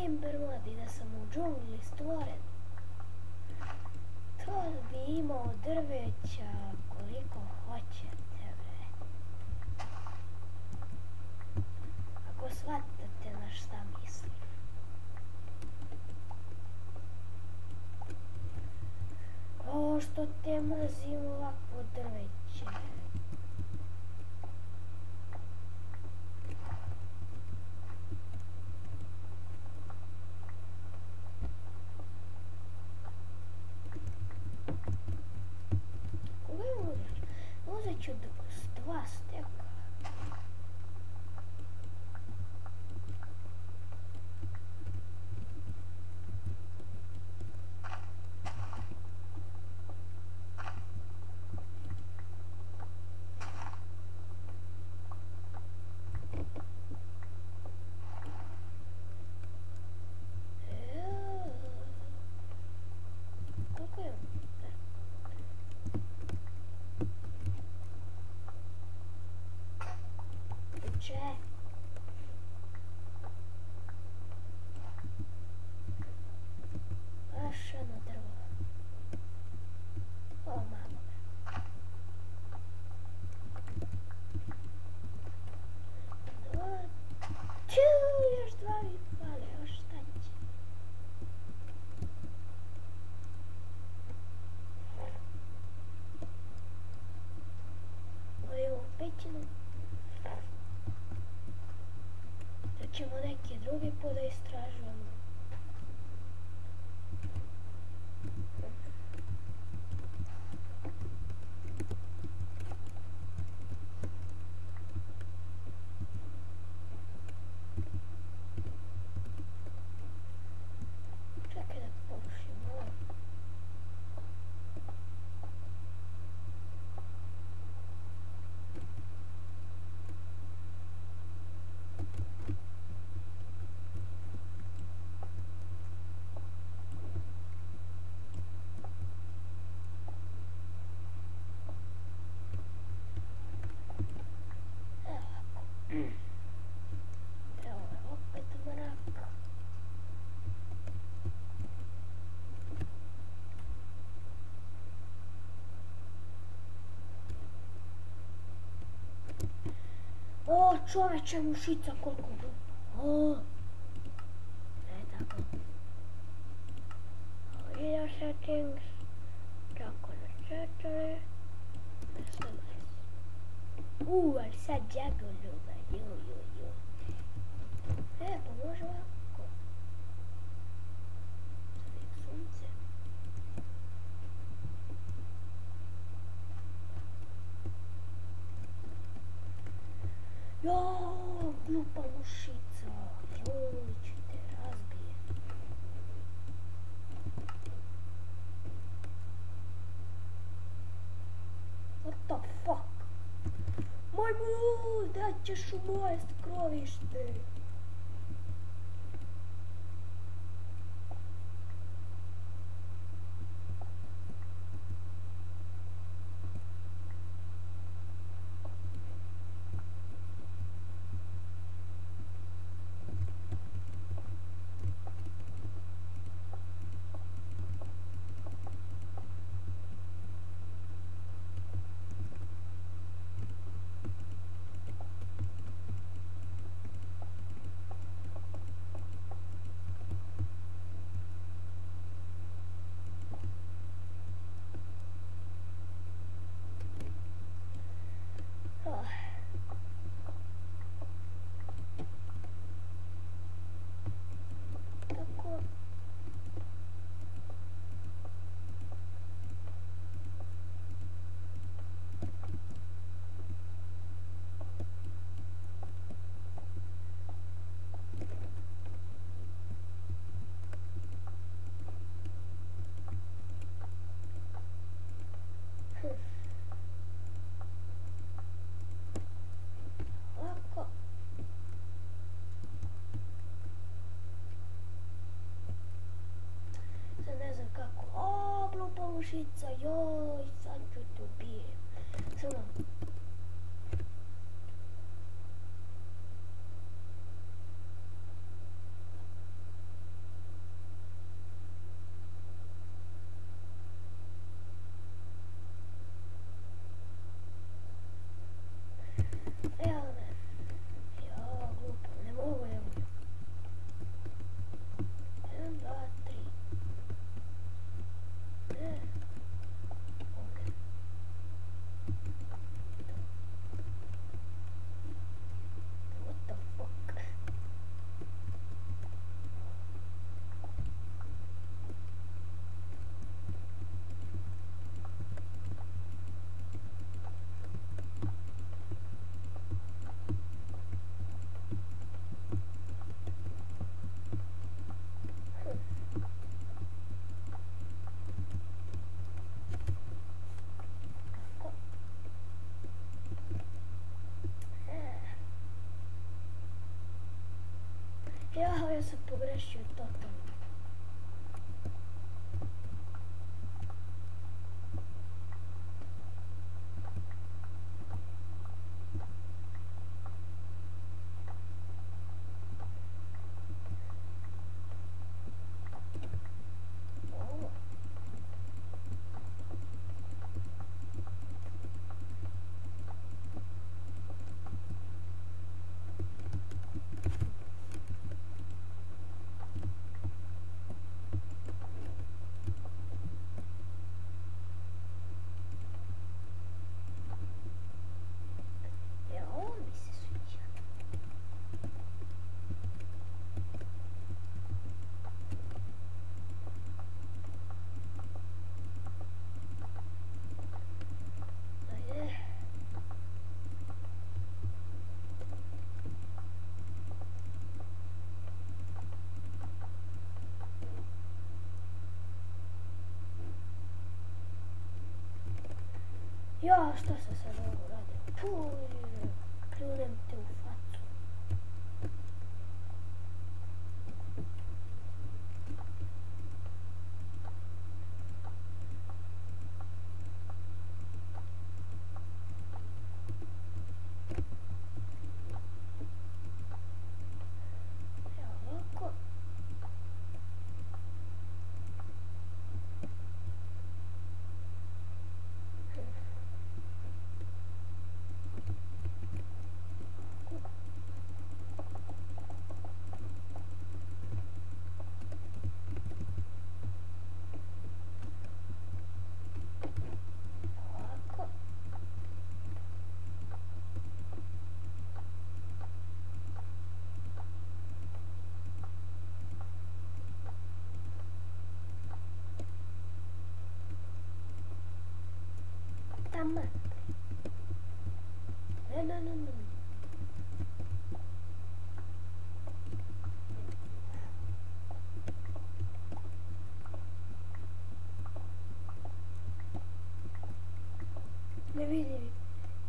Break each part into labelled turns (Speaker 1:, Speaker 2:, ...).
Speaker 1: Timber mod i da sam u džungli stvoren, to bi imao drveća koliko hoćete, bre. Ako shvatate na šta mislim. O, što te mrzim ovakvo drveće. Uzet ću 2 steka. Koliko je? Če? Baš jedno drvo. O, malo me. Još 2 mi fale, još šta će? Ovdje pećinu. Da ćemo neki drugi put da istražujemo. Čekaj da porušim ovo. Evo je opet mrak. O, čoveče, mušica koliko dupa. O, ne tako. Video settings. Tako na 4. Ali sad djagoluba, joj. Pa može ovako. Sad je sunce. Joj, glupa mušica. Joj, ću te razbije. What the fuck? Moj mul, da ćeš u moje skrovište. mušica, joj, sad ću te ubijem. Samo. Ja sam pogrešio totalno. Ja, šta se sad ovo radi? Puj, pljunem te u facu. Ja, ovako. Taman. Ne.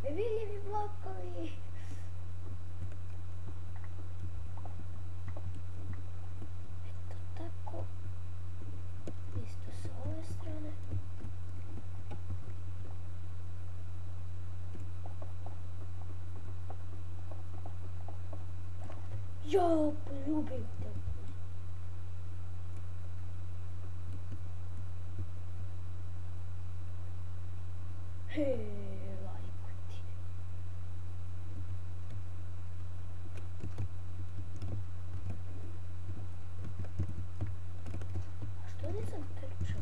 Speaker 1: Nevidljivi blokovi. Eto tako. Isto sa ove strane. Jo, poljubim te. Lajku ti. A što nisam trčao?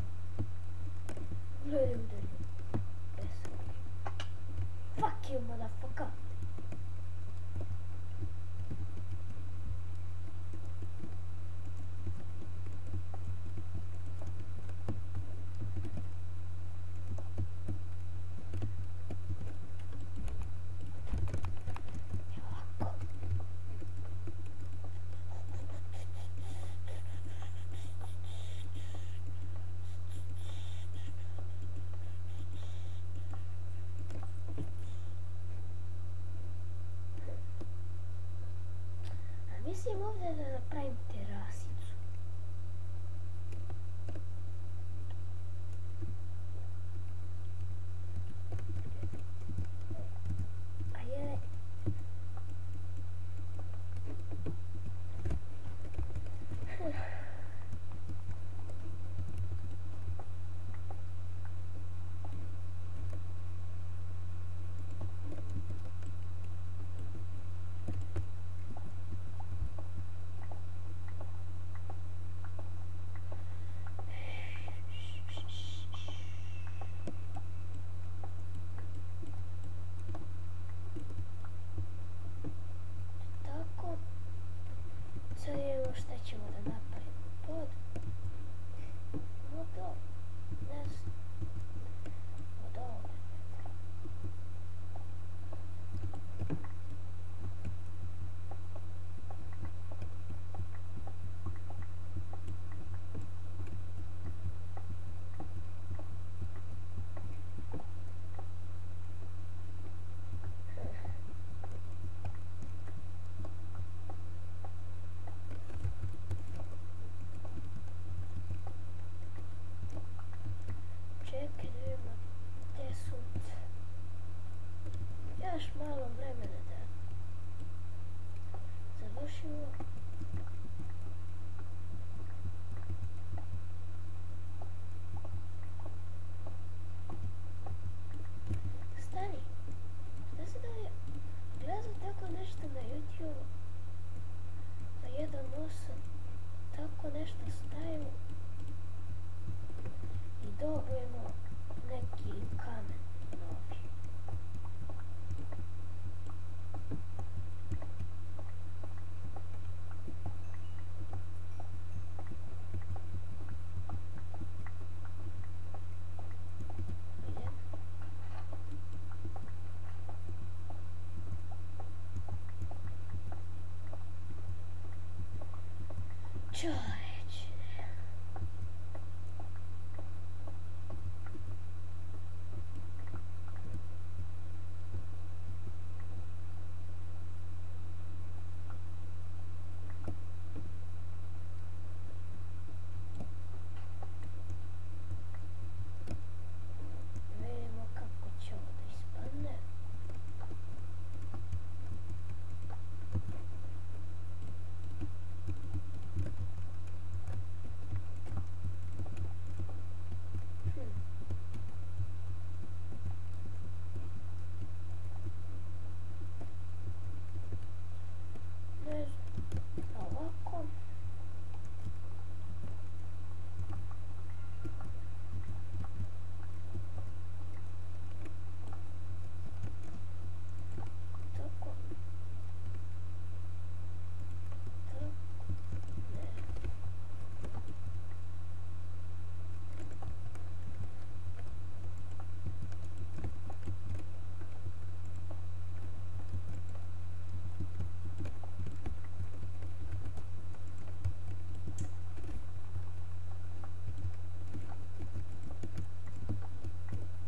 Speaker 1: Gledaj udario. Fuck you, motherfucker. Mislim ovdje da napravim terasicu. Ajde. Čovječe. Vidimo kako će ovo da ispadne. Ne znam, ovako. Tako. Tako. Ne.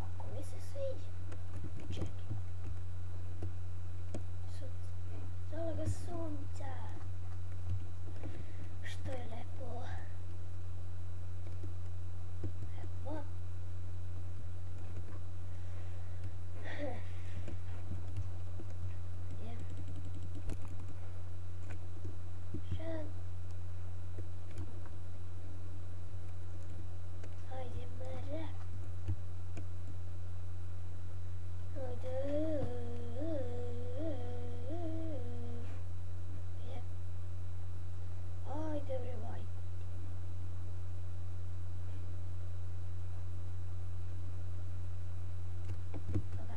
Speaker 1: Ako mi se sviđa. Čekaj. Zaloga sunca. Što je lepo. Evo. Je. Šan. Ajde, mare. Ajde. Je. Ajde, bre, ajde. Toga.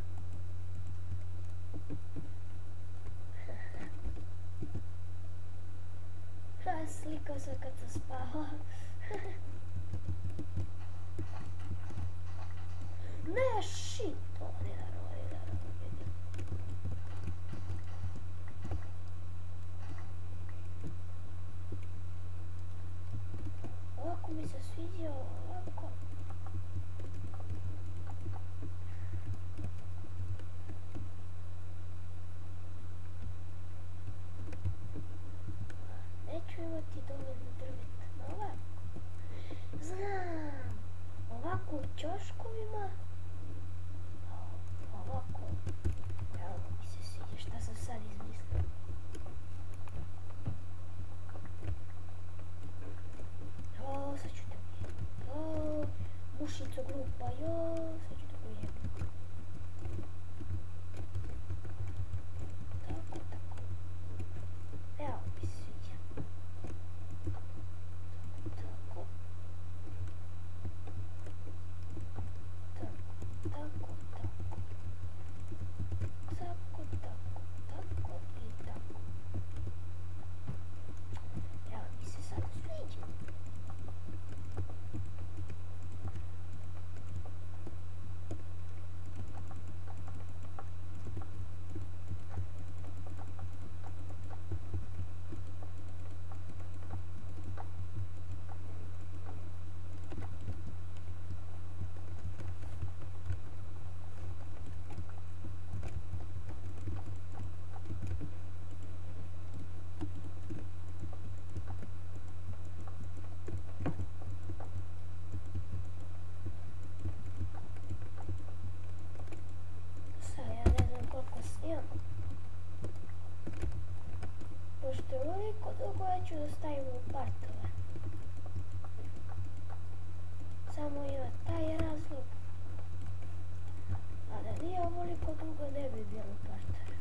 Speaker 1: Slikao sam kad sam spava. Ne, shit, to ne naravno. Ovako mi se sviđa, ovako. Neću imati dovoljno drveta na ovako. Znam, ovako u ćoškovima. Ovako. Evo mi se sviđa šta sam sad izmislila. Jo, sad ću te ujebiti. Jo, mušico grupa, jo, sad ću te ujebiti. Tako, tako. Evo mi se sviđa. Tako. Tako, tako, tako. Tako, tako, tako i tako. Evo mi se sad sviđa. Sad ja ne znam koliko snimam. Pošto je ovoliko dugo, ja ću da stavim u partove. Samo ima taj razlog. A da nije ovoliko dugo, ne bi bilo partove.